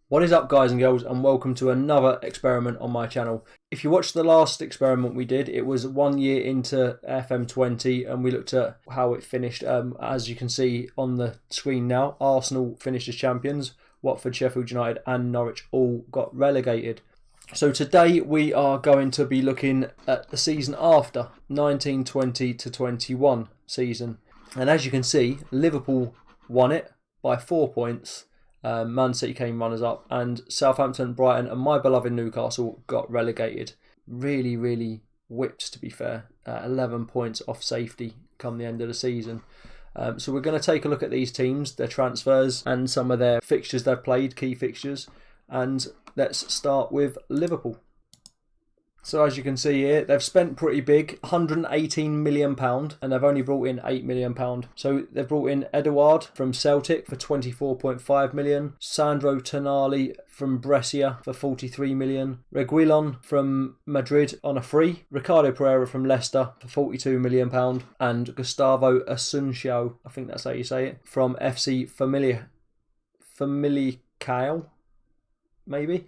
What is up, guys and girls, and welcome to another experiment on my channel. If you watched the last experiment we did, it was 1 year into FM20 and we looked at how it finished. As you can see on the screen now, Arsenal finished as champions, Watford, Sheffield United and Norwich all got relegated. So today we are going to be looking at the season after, 1920 to 21 season. And as you can see, Liverpool won it by 4 points. Man City came runners up, and Southampton, Brighton and my beloved Newcastle got relegated. Really whipped, to be fair. 11 points off safety come the end of the season. So we're going to take a look at these teams, their transfers and some of their fixtures they've played, key fixtures. And let's start with Liverpool. So as you can see here, they've spent pretty big, £118 million, and they've only brought in £8 million. So they've brought in Edouard from Celtic for £24.5 million, Sandro Tonali from Brescia for £43 million, Reguilon from Madrid on a free, Ricardo Pereira from Leicester for £42 million, and Gustavo Asunciao, I think that's how you say it, from FC Famalicão, maybe?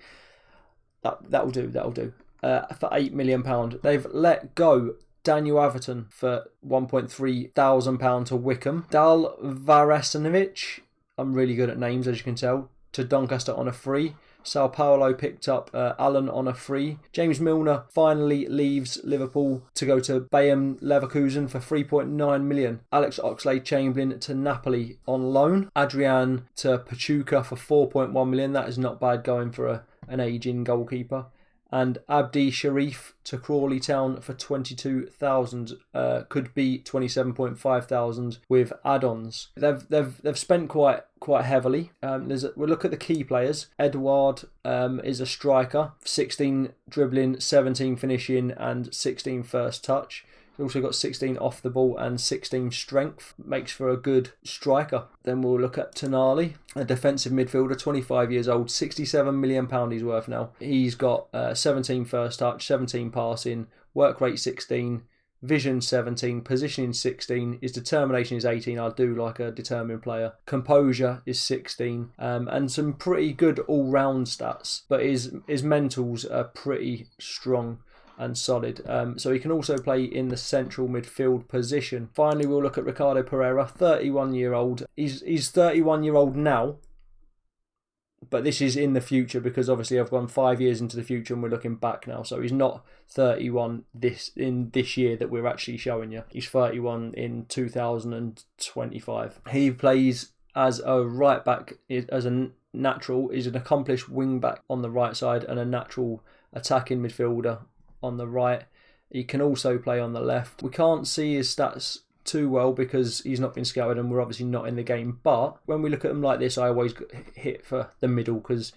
That'll do. For £8 million. They've let go Daniel Everton for £1.3 thousand to Wickham. Dal Varasinovic, I'm really good at names as you can tell, to Doncaster on a free. Sao Paulo picked up Allen on a free. James Milner finally leaves Liverpool to go to Bayern Leverkusen for £3.9 million. Alex Oxlade-Chamberlain to Napoli on loan. Adrian to Pachuca for £4.1 million. That is not bad going for an ageing goalkeeper. And Abdi Sharif to Crawley Town for 22,000, could be 27.5 thousand with add-ons. They've spent quite heavily. We'll look at the key players. Edouard is a striker, 16 dribbling, 17 finishing, and 16 first touch. He's also got 16 off the ball and 16 strength. Makes for a good striker. Then we'll look at Tonali, a defensive midfielder, 25 years old, £67 million he's worth now. He's got 17 first touch, 17 passing, work rate 16, vision 17, positioning 16, his determination is 18. I do like a determined player. Composure is 16, and some pretty good all-round stats, but his mentals are pretty strong and solid. So he can also play in the central midfield position. Finally, we'll look at Ricardo Pereira, 31-year-old. He's 31-year-old now, but this is in the future because obviously I've gone 5 years into the future and we're looking back now. So he's not 31 this year that we're actually showing you. He's 31 in 2025. He plays as a right back, as a natural. He's an accomplished wing back on the right side and a natural attacking midfielder on the right. He can also play on the left. We can't see his stats too well because he's not been scouted and we're obviously not in the game, but when we look at him like this, I always hit for the middle because,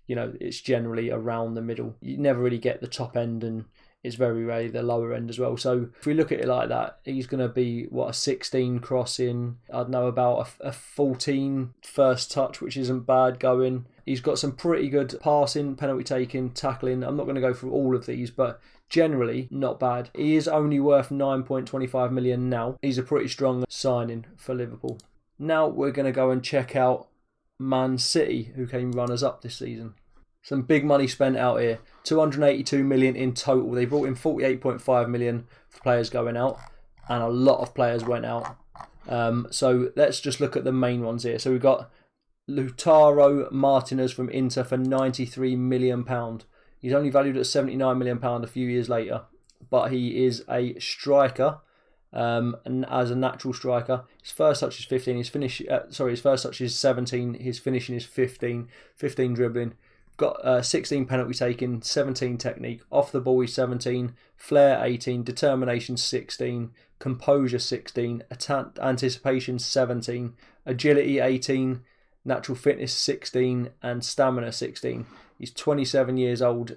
you know, it's generally around the middle. You never really get the top end and it's very rarely the lower end as well. So if we look at it like that, he's going to be, a 16 crossing, I don't know, about a 14 first touch, which isn't bad going. He's got some pretty good passing, penalty taking, tackling. I'm not going to go through all of these, but generally not bad. He is only worth 9.25 million now. He's a pretty strong signing for Liverpool. Now we're going to go and check out Man City, who came runners up this season. Some big money spent out here. 282 million in total. They brought in 48.5 million for players going out, and a lot of players went out. So let's just look at the main ones here. So we've got Lautaro Martinez from Inter for £93 million. He's only valued at £79 million a few years later, but he is a striker, and as a natural striker, his first touch is 15. His first touch is 17. His finishing is 15 dribbling. Got 16 penalty taking, 17 technique. Off the ball he's 17, flair 18, determination 16, composure 16, anticipation 17, agility 18, natural fitness 16, and stamina 16. He's 27 years old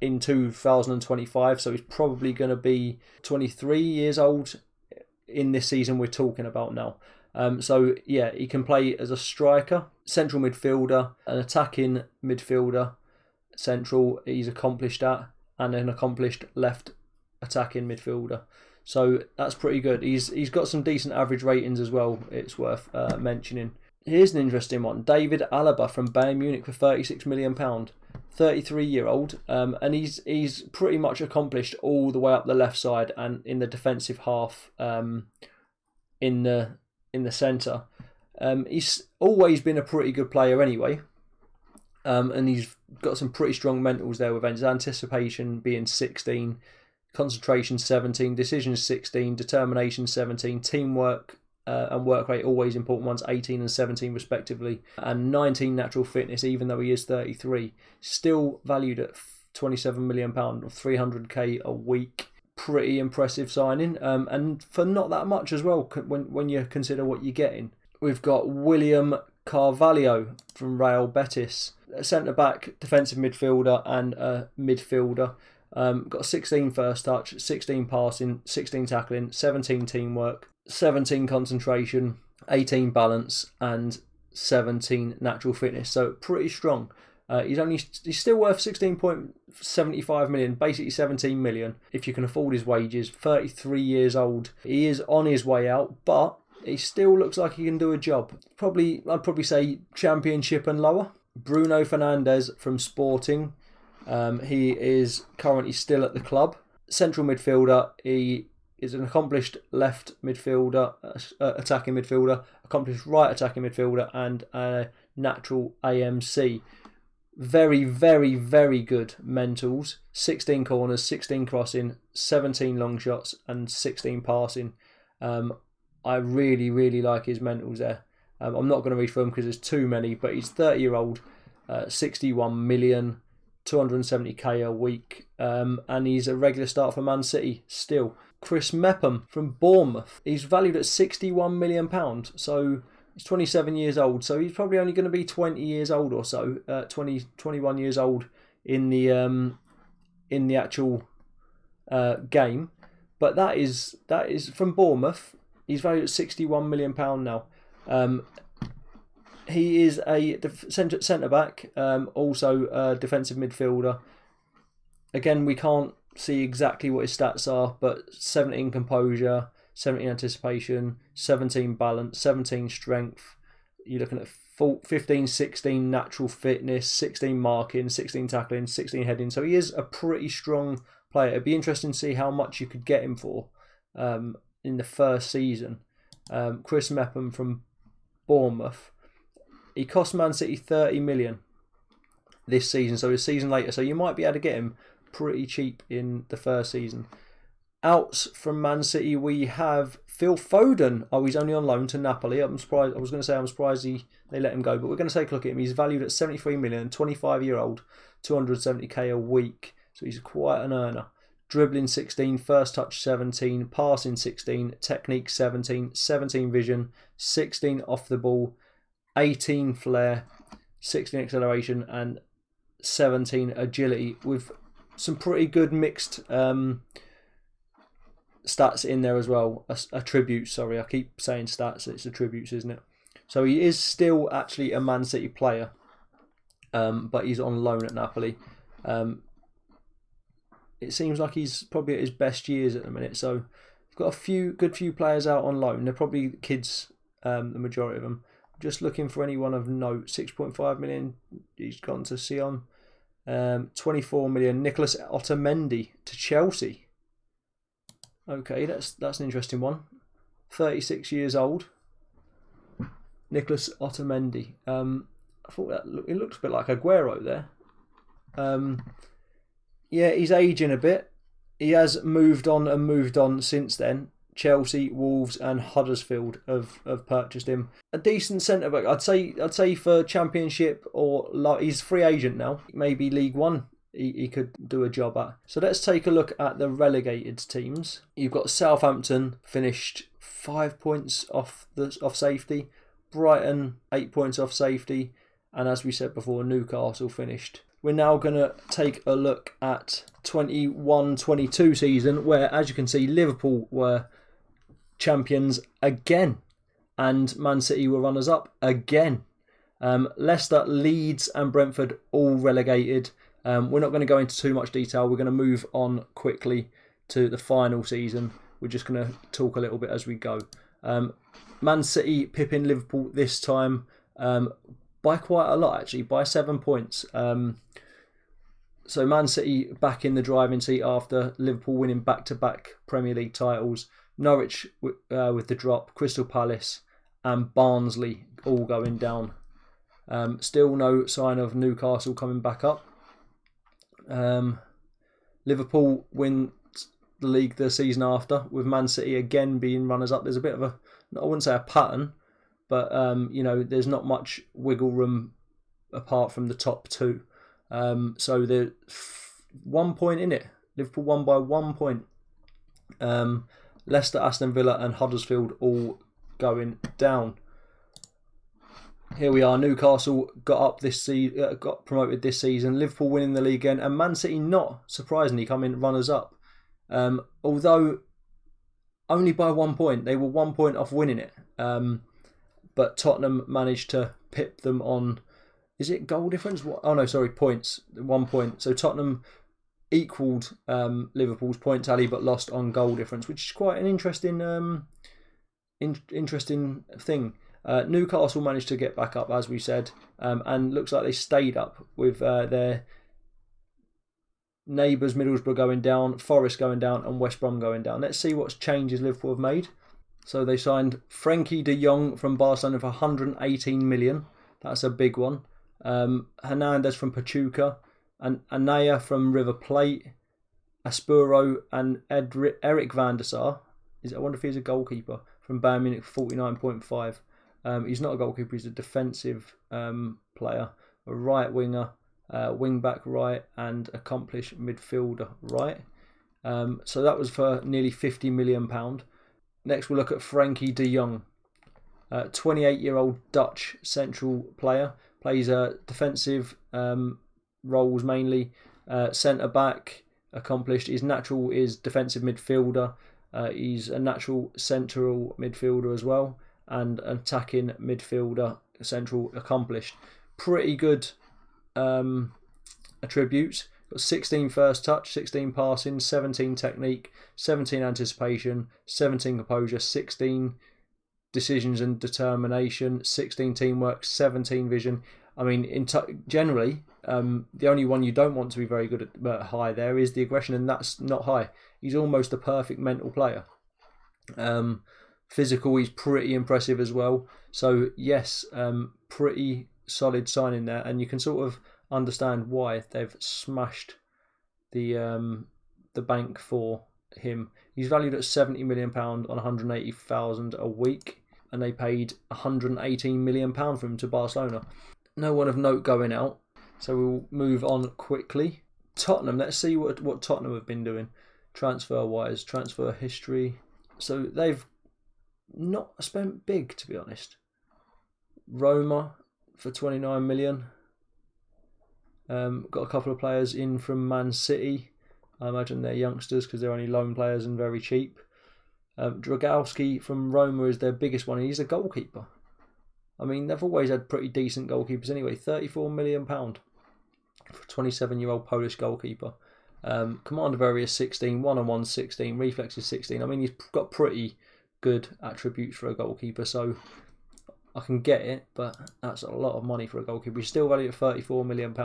in 2025, so he's probably going to be 23 years old in this season we're talking about now. So yeah, he can play as a striker, central midfielder, an attacking midfielder, central, he's accomplished at, and an accomplished left attacking midfielder. So that's pretty good. He's got some decent average ratings as well, it's worth mentioning. Here's an interesting one. David Alaba from Bayern Munich for £36 million. 33-year-old, and he's pretty much accomplished all the way up the left side and in the defensive half, in the centre. He's always been a pretty good player anyway, and he's got some pretty strong mentals there with his anticipation being 16, concentration 17, decisions 16, determination 17, teamwork and work rate, always important ones, 18 and 17 respectively, and 19 natural fitness, even though he is 33. Still valued at £27 million or 300k a week. Pretty impressive signing, and for not that much as well when you consider what you're getting. We've got William Carvalho from Real Betis, a centre-back, defensive midfielder and a midfielder. Got 16 first touch, 16 passing, 16 tackling, 17 teamwork, 17 concentration, 18 balance and 17 natural fitness. So pretty strong. He's still worth 16.75 million, basically 17 million if you can afford his wages. 33 years old. He is on his way out, but he still looks like he can do a job. I'd probably say Championship and lower. Bruno Fernandes from Sporting. He is currently still at the club. Central midfielder. He is an accomplished left midfielder, attacking midfielder, accomplished right attacking midfielder, and a natural AMC. Very, very, very good mentals. 16 corners, 16 crossing, 17 long shots, and 16 passing. I really, really like his mentals there. I'm not going to read through them because there's too many, but he's 30-year-old, 61 million, 270k a week, and he's a regular start for Man City still. Chris Mepham from Bournemouth. He's valued at £61 million, so he's 27 years old, so he's probably only going to be 20 years old or so, 21 years old in the actual game. But that is from Bournemouth. He's valued at £61 million now. He is a centre-back, also a defensive midfielder. Again, we can't see exactly what his stats are, but 17 composure, 17 anticipation, 17 balance, 17 strength. You're looking at 15, 16 natural fitness, 16 marking, 16 tackling, 16 heading. So he is a pretty strong player. It'd be interesting to see how much you could get him for in the first season. Chris Mepham from Bournemouth. He cost Man City 30 million this season, so a season later. So you might be able to get him pretty cheap in the first season. Outs from Man City, we have Phil Foden. Oh, he's only on loan to Napoli. I'm surprised. I was going to say I'm surprised they let him go, but we're going to take a look at him. He's valued at 73 million, 25-year-old, 270k a week. So he's quite an earner. Dribbling 16, first touch 17, passing 16, technique 17, 17 vision, 16 off the ball, 18 flair, 16 acceleration, and 17 agility, with some pretty good mixed stats in there as well. Attributes, sorry, I keep saying stats, it's attributes, isn't it? So he is still actually a Man City player, but he's on loan at Napoli. It seems like he's probably at his best years at the minute, so we've got a good few players out on loan. They're probably kids, the majority of them. Just looking for anyone of note. 6.5 million, he's gone to Sion. 24 million, Nicholas Otamendi to Chelsea. Okay, that's an interesting one. 36 years old, Nicholas Otamendi. I thought it looks a bit like Aguero there. Yeah, he's aging a bit. He has moved on since then. Chelsea, Wolves, and Huddersfield have purchased him. A decent centre back, I'd say for Championship, or he's free agent now. Maybe League One, he could do a job at. So let's take a look at the relegated teams. You've got Southampton finished 5 points off safety, Brighton 8 points off safety, and as we said before, Newcastle finished. We're now going to take a look at 21-22 season, where, as you can see, Liverpool were champions again, and Man City were runners-up again. Leicester, Leeds and Brentford all relegated. We're not going to go into too much detail. We're going to move on quickly to the final season. We're just going to talk a little bit as we go. Man City pipping Liverpool this time. by quite a lot actually, by 7 points. So Man City back in the driving seat after Liverpool winning back-to-back Premier League titles. Norwich with the drop, Crystal Palace and Barnsley all going down. Still no sign of Newcastle coming back up. Liverpool win the league the season after, with Man City again being runners-up. There's a bit of a, I wouldn't say a pattern, but there's not much wiggle room apart from the top two. So there's 1 point in it. Liverpool won by 1 point. Leicester, Aston Villa and Huddersfield all going down. Here we are. Newcastle got promoted this season. Liverpool winning the league again, and Man City not surprisingly coming runners up. Although only by 1 point, they were 1 point off winning it. But Tottenham managed to pip them on. Is it goal difference? Oh no, sorry, points. 1 point. So Tottenham equalled Liverpool's point tally, but lost on goal difference, which is quite an interesting, interesting thing. Newcastle managed to get back up, as we said, and looks like they stayed up with their neighbours Middlesbrough going down, Forest going down, and West Brom going down. Let's see what changes Liverpool have made. So they signed Frenkie de Jong from Barcelona for 118 million. That's a big one. Hernandez from Pachuca, and Anaya from River Plate, Aspuro and Eric van der Sar. I wonder if he's a goalkeeper, from Bayern Munich, 49.5. He's not a goalkeeper, he's a defensive player, a right winger, wing back right, and accomplished midfielder right. So that was for nearly £50 million. Next we'll look at Frenkie de Jong, 28-year-old Dutch central player, plays defensive roles mainly, centre back, accomplished. His natural is defensive midfielder. He's a natural central midfielder as well, and attacking midfielder, central, accomplished. Pretty good attributes. Got 16 first touch, 16 passing, 17 technique, 17 anticipation, 17 composure, 16 decisions and determination, 16 teamwork, 17 vision. I mean, generally, the only one you don't want to be very good at high there is the aggression, and that's not high. He's almost a perfect mental player. Physical, he's pretty impressive as well. So yes, pretty solid signing there, and you can sort of understand why they've smashed the bank for him. He's valued at £70 million on 180,000 a week, and they paid £118 million for him to Barcelona. No one of note going out, so we'll move on quickly. Tottenham, let's see what Tottenham have been doing transfer-wise, transfer history. So they've not spent big, to be honest. Roma for 29 million. Got a couple of players in from Man City. I imagine they're youngsters because they're only loan players and very cheap. Dragowski from Roma is their biggest one. He's a goalkeeper. I mean, they've always had pretty decent goalkeepers anyway. £34 million for a 27-year-old Polish goalkeeper. Command of area 16, one-on-one 16, reflexes 16. I mean, he's got pretty good attributes for a goalkeeper, so I can get it, but that's a lot of money for a goalkeeper. He's still valued at £34 million.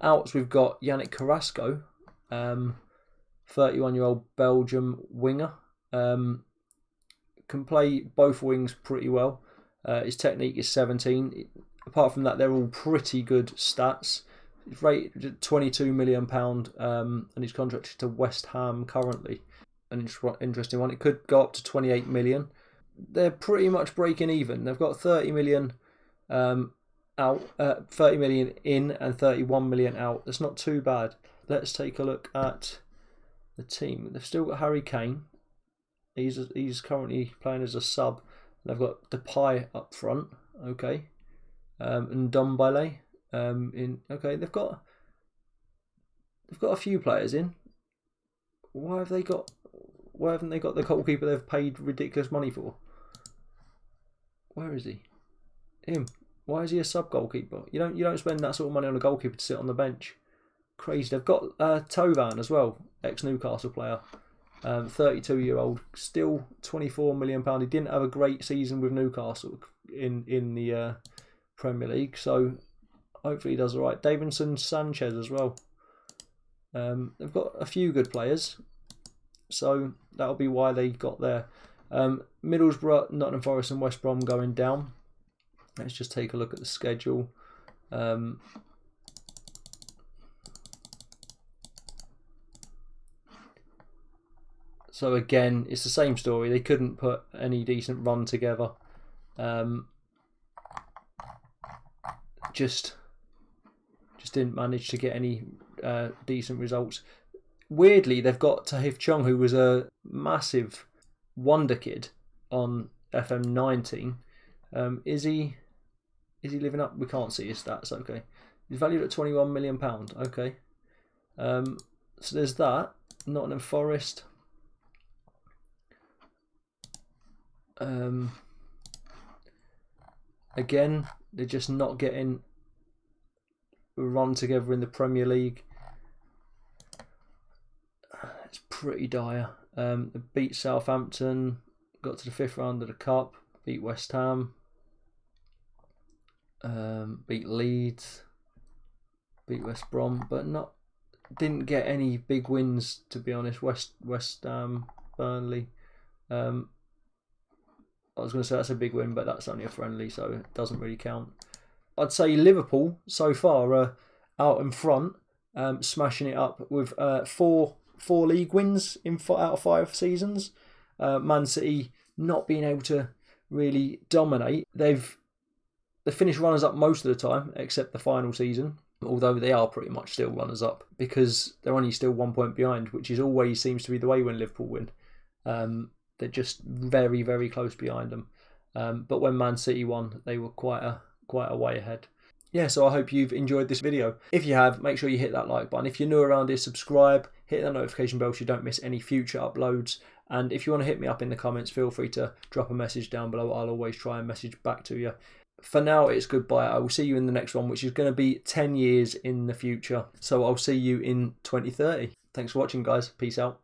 Outs, we've got Yannick Carrasco, 31-year-old Belgium winger. Can play both wings pretty well. His technique is 17. Apart from that, they're all pretty good stats. He's rated at £22 million, and he's contracted to West Ham currently. An interesting one. It could go up to 28 million. They're pretty much breaking even. They've got 30 million out, 30 million in, and 31 million out. That's not too bad. Let's take a look at the team. They've still got Harry Kane. He's currently playing as a sub. They've got Depay up front. Okay, and Ndombele in. Okay, they've got a few players in. Why haven't they got the goalkeeper they've paid ridiculous money for? Where is he? Him. Why is he a sub goalkeeper? You don't spend that sort of money on a goalkeeper to sit on the bench. Crazy. They've got Tovan as well, ex-Newcastle player, 32-year-old, still £24 million. He didn't have a great season with Newcastle. in the Premier League. So hopefully he does all right. Davinson Sanchez as well. They've got a few good players, so that'll be why they got there. Middlesbrough, Nottingham Forest and West Brom going down. Let's just take a look at the schedule. So again, it's the same story. They couldn't put any decent run together. Just didn't manage to get any decent results. Weirdly, they've got Tahith Chong, who was a massive wonder kid on FM20. Is he living up? We can't see his stats. Okay, he's valued at £21 million. Okay, so there's that. Nottingham Forest. Again, they're just not getting run together in the Premier League. It's pretty dire. They beat Southampton, got to the 5th round of the Cup, beat West Ham, beat Leeds, beat West Brom, but didn't get any big wins, to be honest. West Ham, Burnley. I was going to say that's a big win, but that's only a friendly, so it doesn't really count. I'd say Liverpool so far are out in front, smashing it up with four league wins out of 5 seasons. Man City not being able to really dominate. They finished runners up most of the time, except the final season. Although they are pretty much still runners up because they're only still 1 point behind, which is always seems to be the way when Liverpool win. They're just very, very close behind them. But when Man City won, they were quite a way ahead. Yeah, so I hope you've enjoyed this video. If you have, make sure you hit that like button. If you're new around here, subscribe, hit that notification bell so you don't miss any future uploads. And if you want to hit me up in the comments, feel free to drop a message down below. I'll always try and message back to you. For now, it's goodbye. I will see you in the next one, which is going to be 10 years in the future. So I'll see you in 2030. Thanks for watching, guys. Peace out.